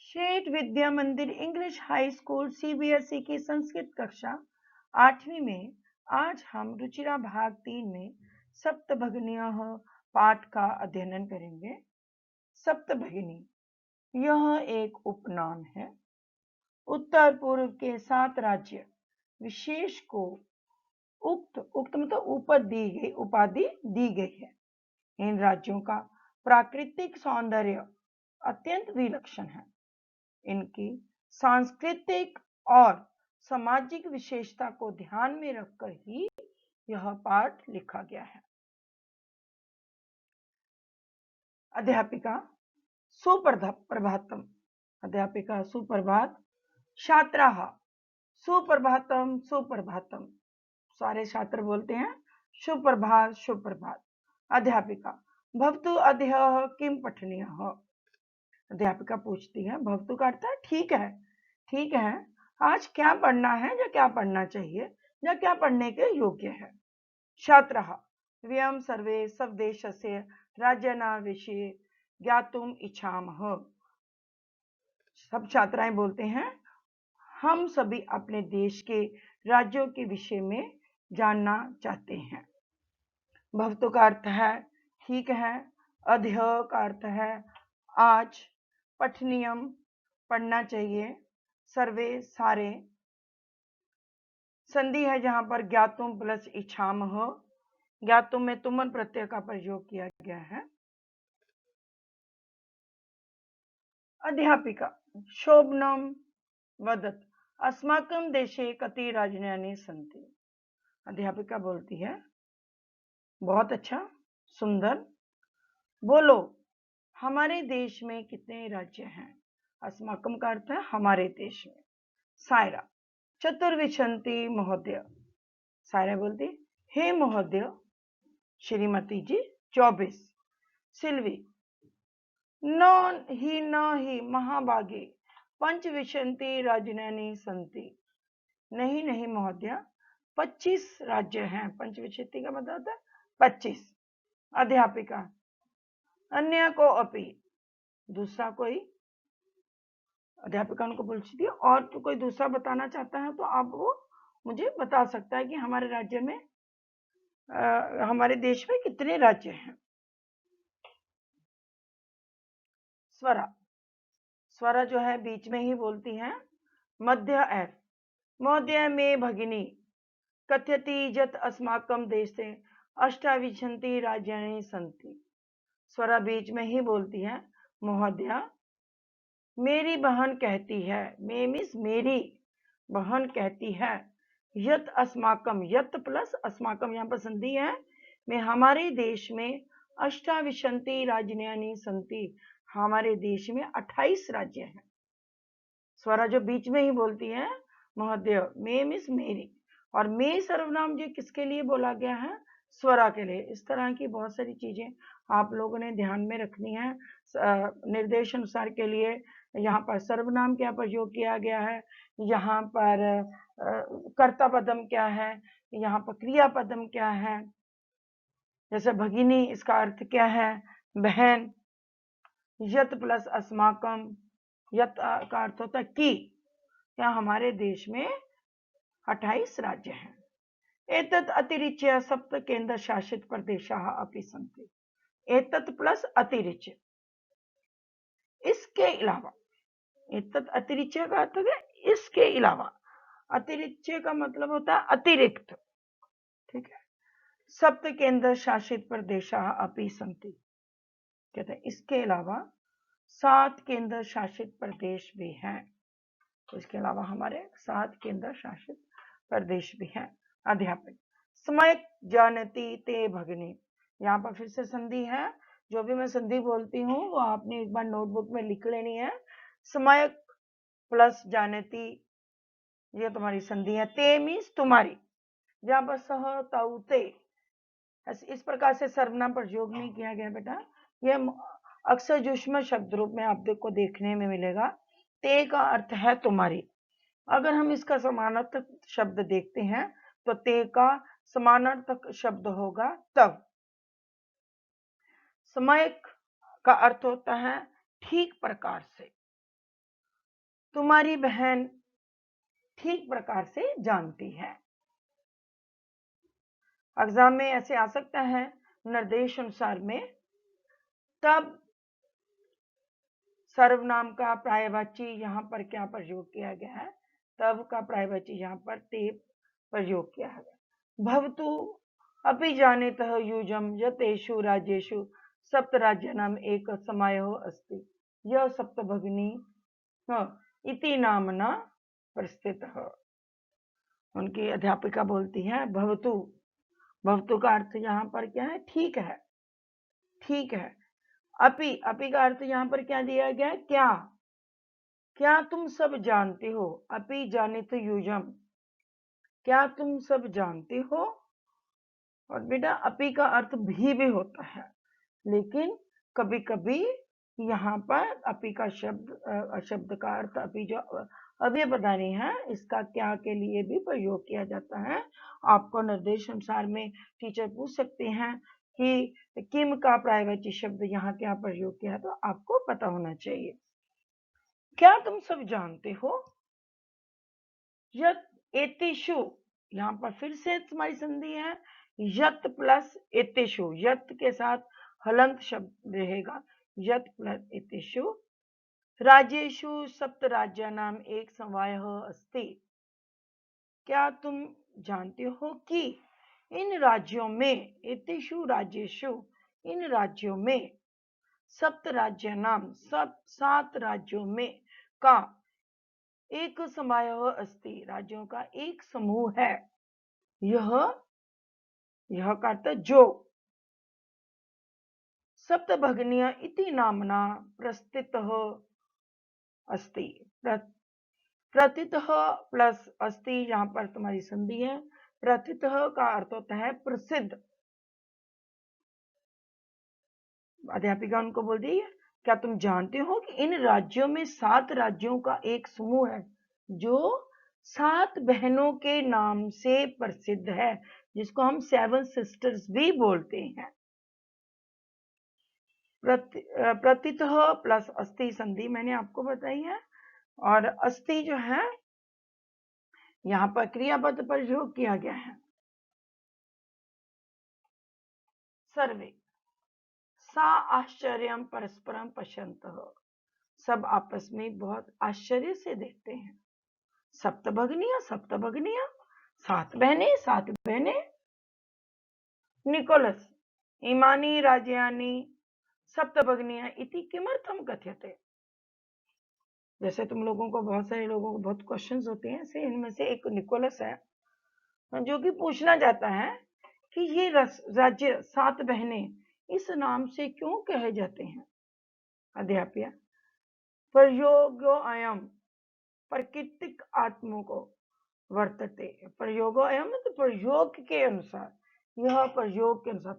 शेठ विद्या मंदिर English high school CBSE की संस्कृत कक्षा 8वीं में आज हम रुचिरा भाग 3 में सप्तभगिनियः पाठ का अध्ययन करेंगे। सप्तभगिनी यह एक उपनाम है। उत्तर पूर्व के 7 राज्य विशेष को उक्त मतलब ऊपर दी गई उपाधि दी गई है। इन राज्यों का प्राकृतिक सौंदर्य अत्यंत विलक्षण है। इनकी सांस्कृतिक और सामाजिक विशेषता को ध्यान में रखकर ही यह पाठ लिखा गया है। अध्यापिका सुप्रभातम, अध्यापिका सुप्रभात, छात्राः सुप्रभातम सुप्रभातम, सारे छात्र बोलते हैं सुप्रभात सुप्रभात। अध्यापिका भवतु अद्यः किं पठनीयः, अध्यापिका पूछती है, भवतु का अर्थ है ठीक है, ठीक है, आज क्या पढ़ना है या क्या पढ़ना चाहिए या क्या पढ़ने के योग्य है। छात्रः वयं सर्वे स्वदेशस्य राज्यानां विषये ज्ञातुम् इच्छामः, सब छात्राएं बोलते हैं हम सभी अपने देश के राज्यों के विषय में जानना चाहते हैं। भवतु का अर्थ है ठीक है, अद्य का अर्थ है आज, पठनीयम पढ़ना चाहिए, सर्वे सारे, संधि है जहां पर ज्ञातुम प्लस इच्छामः, ज्ञातुम में तुमन प्रत्यय का प्रयोग किया गया है। अध्यापिका शोभनम वदत अस्माकं देशे कति राजधानी सन्ति, अध्यापिका बोलती है बहुत अच्छा सुंदर, बोलो हमारे देश में कितने राज्य हैं। अस्माकम का अर्थ है हमारे देश में। सायरा चतुर्विंशति महोदय, सायरा बोलती हे महोदय, श्रीमती जी 24। सिल्वी न ही महाभागे पंचविंशति राजधानी सन्ति, नहीं नहीं महोदय 25 राज्य हैं। पंचविंशति का मतलब होता है 25। अध्यापिका अन्य को अपि, दूसरा कोई, अध्यापिका उनको पूछती है और तो कोई दूसरा बताना चाहता है तो आप वो मुझे बता सकता है कि हमारे राज्य में हमारे देश में कितने राज्य हैं। स्वरा, स्वरा जो है बीच में ही बोलती है। मध्य एफ महोदय में भगिनी कथयति यत् अस्माकं देशे अष्टाविंशति राज्यानि सन्ति, स्वरा बीच में ही बोलती है। महोदया मेरी बहन कहती है, मे मीन्स मेरी बहन कहती है, यत अस्माकम, यत प्लस अस्माकम यहाँ पर संधि है, में हमारे देश में अष्टाविंशति राज्यानि सन्ति, हमारे देश में 28 राज्य हैं। स्वरा जो बीच में ही बोलती है महोदय, मे मीन्स मेरी, और मे सर्वनाम जो किसके लिए बोला गया है, स्वरा के लिए। इस तरह की बहुत सारी चीजें आप लोगों ने ध्यान में रखनी है। निर्देश अनुसार के लिए यहाँ पर सर्वनाम क्या प्रयोग किया गया है, यहाँ पर कर्ता पदम क्या है, यहाँ पर क्रिया पदम क्या है। जैसे भगिनी, इसका अर्थ क्या है, बहन। यत प्लस अस्माकम, यत का अर्थ होता है कि, क्या हमारे देश में 28 राज्य हैं। एतत् अतिरिच्य सप्त केंद्र शासित प्रदेशाः अपि सन्ति, एतत् प्लस अतिरिच्य, इसके अलावा, एतत् अतिरिच्य का अर्थ है इसके अलावा, अतिरिच्य का मतलब होता है अतिरिक्त, ठीक है। सप्त केंद्र शासित प्रदेशाः अपि सन्ति, कहते हैं इसके अलावा 7 केंद्र शासित प्रदेश भी हैं, इसके अलावा हमारे 7 केंद्र शासित प्रदेश भी हैं। अध्यापक समयक जानती ते भगिनी, यहाँ पर फिर से संधि है, जो भी मैं संधि बोलती हूँ वो आपने एक बार नोटबुक में लिख लेनी है। समयक प्लस जानती, ये तुम्हारी संधि है। ते मीन्स तुम्हारी, जहाँ पर सह तौ ते, इस प्रकार से सर्वनाम प्रयोग नहीं किया गया बेटा, ये अक्सर युष्म शब्द रूप में आपको देखने में मिलेगा। ते का अर्थ है तुम्हारी, अगर हम इसका समानार्थक शब्द देखते हैं तो ते का समानार्थक शब्द होगा तब। समयक का अर्थ होता है ठीक प्रकार से, तुम्हारी बहन ठीक प्रकार से जानती है। एग्जाम में ऐसे आ सकता है निर्देश अनुसार में, तब सर्वनाम का पर्यायवाची यहाँ पर क्या प्रयोग किया गया है, तब का पर्यायवाची यहाँ पर ते प्रयोग किया है। भवतु अपि जानीतः युजम यतेषु राज्येषु सप्तराज्यानाम एक समायो अस्ति यह सप्तभगिनी इति नामना प्रस्थितः। उनकी अध्यापिका बोलती है भवतु, भवतु का अर्थ यहाँ पर क्या है, ठीक है, ठीक है। अपि, अपि का अर्थ यहाँ पर क्या दिया गया है, क्या, क्या तुम सब जानते हो। अपि जानित युजम, क्या तुम सब जानते हो। और बेटा अपि का अर्थ भी होता है, लेकिन कभी कभी यहाँ पर अपि का शब्द का अर्थ अपि जो अव्ययपदानी है इसका क्या के लिए भी प्रयोग किया जाता है। आपको निर्देश अनुसार में टीचर पूछ सकते हैं कि किम का पर्यायवाची शब्द यहाँ क्या प्रयोग किया है, तो आपको पता होना चाहिए। क्या तुम सब जानते हो। यत एतेषु, यहाँ पर फिर से तुम्हारी संधि है, यत प्लस एतेषु, यत के साथ हलंत शब्द रहेगा, यत प्लस एतेषु राज्येषु सप्त राज्यानाम एक समवायः अस्ति। क्या तुम जानते हो कि इन राज्यों में, एतेषु राज्येषु, इन राज्यों में, सप्त राज्यानाम, सब 7 राज्यों में, का एक समायः अस्ति, राज्यों का एक समूह है। यह का अर्थ जो, सप्तभगिन्या इति नामना प्रस्थितः अस्ति। प्रथितः प्लस अस्ति, यहाँ पर तुम्हारी संधि है। प्रथितः का अर्थ होता है प्रसिद्ध। अध्यापिका उनको बोल दी, क्या तुम जानते हो कि इन राज्यों में 7 राज्यों का एक समूह है जो 7 बहनों के नाम से प्रसिद्ध है, जिसको हम 7 सिस्टर्स भी बोलते हैं। प्रथितः प्लस अस्ति संधि मैंने आपको बताई है। और अस्ति जो है यहाँ पर क्रियापद प्रयोग किया गया है। सर्वे सा आश्चर्यम परस्परम पश्यन्तः, सब आपस में बहुत आश्चर्य से देखते हैं। सप्तभगिनियां, सप्तभगिनियां, 7 बहनें, 7 बहनें। निकोलस इमानी राज्यानि सप्तभगिनियां इति किमर्थम कथ्यते। जैसे तुम लोगों को, बहुत सारे लोगों को बहुत क्वेश्चंस होते हैं, ऐसे इनमें से एक निकोलस है जो कि पूछना चाहता है कि ये राज्य 7 बहनें इस नाम से क्यों कहे जाते हैं। अध्यापक प्रयोगो अयम प्राकृतिक आत्मों को वर्तते। प्रयोगो अयम तो प्रयोग के अनुसार, यह प्रयोग के अनुसार,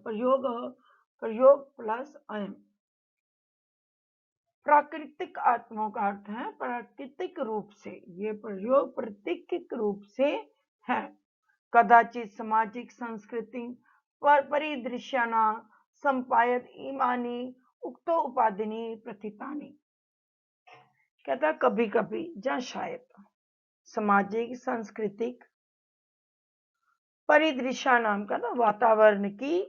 प्रयोग प्लस अयम, प्राकृतिक आत्माओं का अर्थ है प्राकृतिक रूप से, ये प्रयोग प्राकृतिक रूप से है। कदाचित सामाजिक संस्कृति परिदृश्याना संपायत इमानी उक्तो उपाधिनी प्रथितानी। कहता कभी कभी या शायद सामाजिक सांस्कृतिक परिदृश्य नाम का ना वातावरण की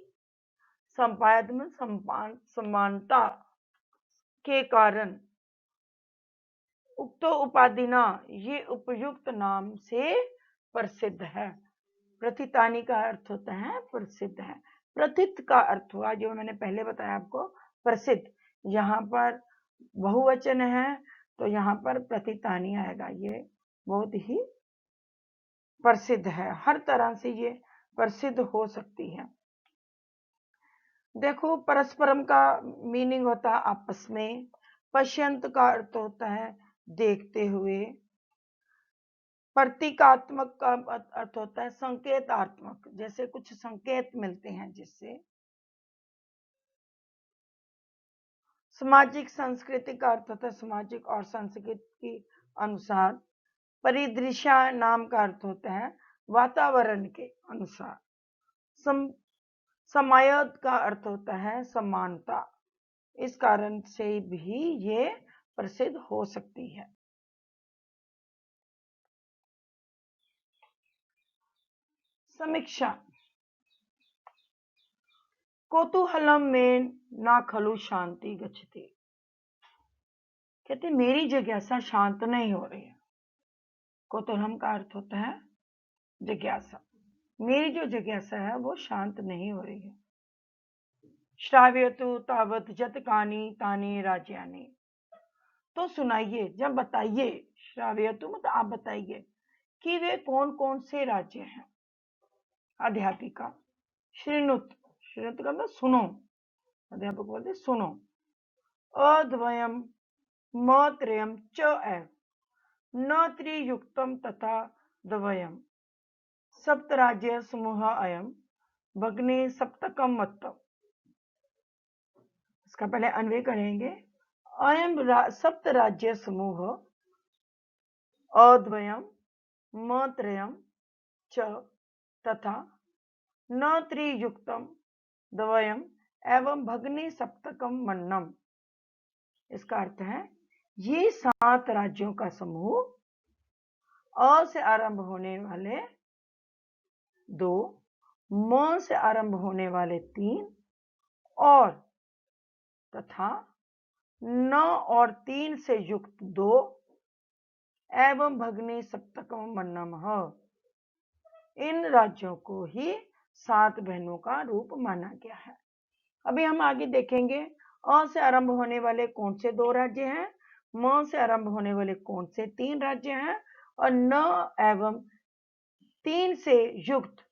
संपायत में समानता के कारण उक्तो उपाधिना, ये उपयुक्त नाम से प्रसिद्ध है। प्रथितानी का अर्थ होता है प्रसिद्ध है। प्रथित का अर्थ हुआ जो मैंने पहले बताया आपको, प्रसिद्ध। यहाँ पर बहुवचन है तो यहाँ पर प्रथितानी आएगा। ये बहुत ही प्रसिद्ध है, हर तरह से ये प्रसिद्ध हो सकती है। देखो परस्परम का मीनिंग होता है आपस में। पश्यंत का अर्थ होता है देखते हुए। प्रतीकात्मक का अर्थ होता है संकेतात्मक, जैसे कुछ संकेत मिलते हैं जिससे। सामाजिक संस्कृति का अर्थ होता है सामाजिक और संस्कृति के अनुसार। परिदृश्य नाम का अर्थ होता है वातावरण के अनुसार। समायत का अर्थ होता है समानता। इस कारण से भी ये प्रसिद्ध हो सकती है। समीक्षा। कौतूहलम में ना खलु शांति गच्छति। कहते मेरी जिज्ञासा शांत नहीं हो रही है। कौतूहलम का अर्थ होता है जिज्ञासा। मेरी जो जिज्ञासा है वो शांत नहीं हो रही है। श्राव्यतु तावत जतकानि तानि राज्यानि। तो सुनाइए, जब बताइए, श्राव्यतु मतलब आप बताइए कि वे कौन कौन से राज्य हैं। अध्यापिका। श्रृणुत, श्रृणुत का मतलब सुनो। अध्यापक बोलते सुनो। अद्वयम मत्रयम च एव न त्रियुक्तम तथा द्वयम सप्तराज्य समूह अयम भग्ने सप्तकम मत्तम। इसका पहले अन्वय करेंगे। अयम सप्त राज्य समूह अद्वयम मत्रयम च तथा न त्रियुक्तम द्वयम एवं भग्ने सप्तकम मन्नम। इसका अर्थ है ये 7 राज्यों का समूह अ से आरंभ होने वाले 2, म से आरंभ होने वाले 3 और तथा 9 और 3 से युक्त 2 एवं भग्ने सप्तकम मन्नम। इन राज्यों को ही 7 बहनों का रूप माना गया है। अभी हम आगे देखेंगे अ से आरंभ होने वाले कौन से 2 राज्य हैं, म से आरंभ होने वाले कौन से 3 राज्य हैं और न एवं 3 से युक्त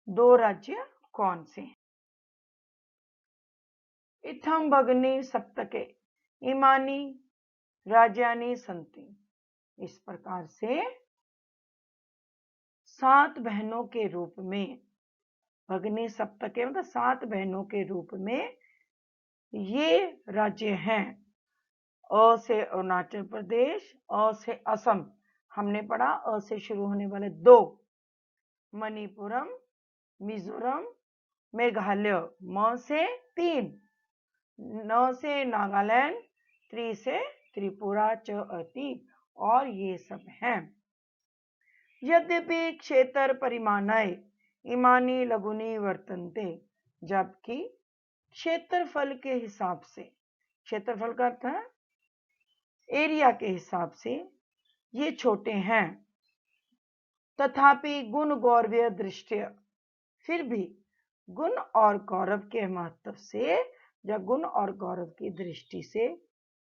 2 राज्य कौन से हैं। इत्थम भगनी सप्तके इमानी राज्यानि संति। इस प्रकार से 7 बहनों के रूप में, भगनी सप्तके मतलब 7 बहनों के रूप में ये राज्य हैं। अ से अरुणाचल प्रदेश, अ से असम, हमने पढ़ा अ से शुरू होने वाले 2, मणिपुरम, मिजोरम, मेघालय, म से 3, न से नागालैंड, त्रि से त्रिपुरा च अति, और ये सब हैं। यद्यपि क्षेत्र परिमाणय इमानी लघुनी वर्तन्ते। जबकि क्षेत्रफल के हिसाब से, क्षेत्रफल का अर्थ है एरिया के हिसाब से ये छोटे हैं। तथापि गुण गौरव दृष्टया, फिर भी गुण और गौरव के महत्व से या गुण और गौरव की दृष्टि से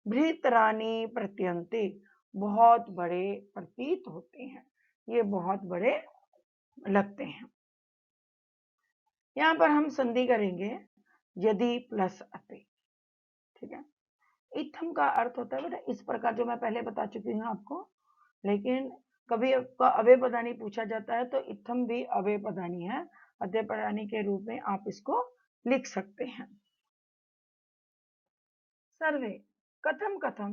बृहत्तराणि प्रत्यन्ते, बहुत बड़े प्रतीत होते हैं, ये बहुत बड़े लगते हैं। यहाँ पर हम संधि करेंगे यदि प्लस अति। ठीक है। इत्थम का अर्थ होता है बेटा इस प्रकार, जो मैं पहले बता चुकी हूँ आपको, लेकिन कभी आपका अव्यय पदानी पूछा जाता है तो इत्थम भी अव्यय पदानी है, अव्यय पदानी के रूप में आप इसको लिख सकते हैं। सर्वे कथम कथम,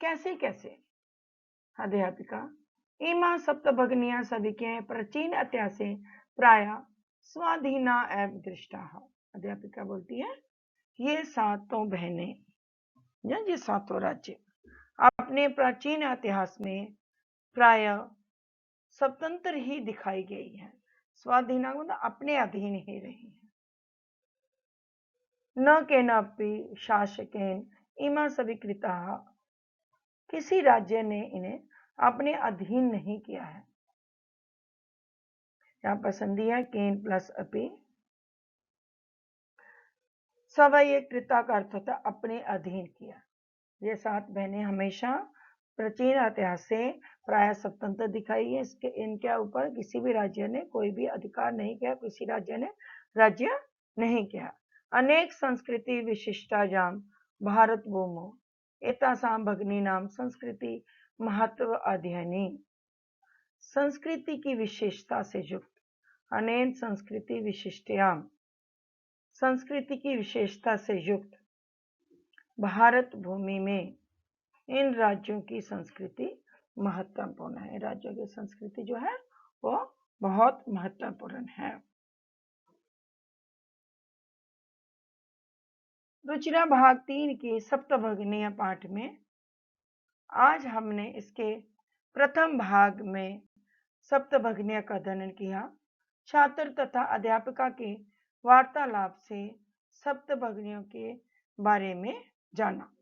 कैसे कैसे। अध्यापिका इमा सप्त भगनिया सभी के प्राचीन इतिहासे प्राय स्वाधीना एवं दृष्टा। अध्यापिका बोलती है ये 7 बहनें या ये 7 राज्य अपने प्राचीन इतिहास में प्राय स्वतंत्र ही दिखाई गई है। स्वाधीना मतलब अपने अधीन ही रही है। न केनापि शासकेन इमा स्वीकृता, किसी राज्य ने इन्हें अपने अधीन नहीं किया है। यहाँ पर संधि है केन प्लस अपि। सवय कृता का अर्थ होता है अपने अधीन किया। ये 7 बहनें हमेशा प्राचीन इतिहास से प्राय स्वतंत्र दिखाई है। इसके इनके ऊपर किसी भी राज्य ने कोई भी अधिकार नहीं किया, किसी राज्य ने राज्य नहीं किया। अनेक संस्कृति विशिष्टायाम भारत भूमो एतासां भगिनीनां संस्कृति महत्व अध्ययनी। संस्कृति की विशेषता से युक्त अनेक संस्कृति विशिष्टयाम, संस्कृति की विशेषता से युक्त भारत भूमि में इन राज्यों की संस्कृति महत्वपूर्ण है। राज्यों की संस्कृति जो है वो बहुत महत्वपूर्ण है। रुचिरा भाग 3 की सप्तभगिनीय पाठ में आज हमने इसके प्रथम भाग में सप्तभगिनीय का अध्ययन किया। छात्र तथा अध्यापिका के वार्तालाप से सप्त भगिनियों के बारे में जाना।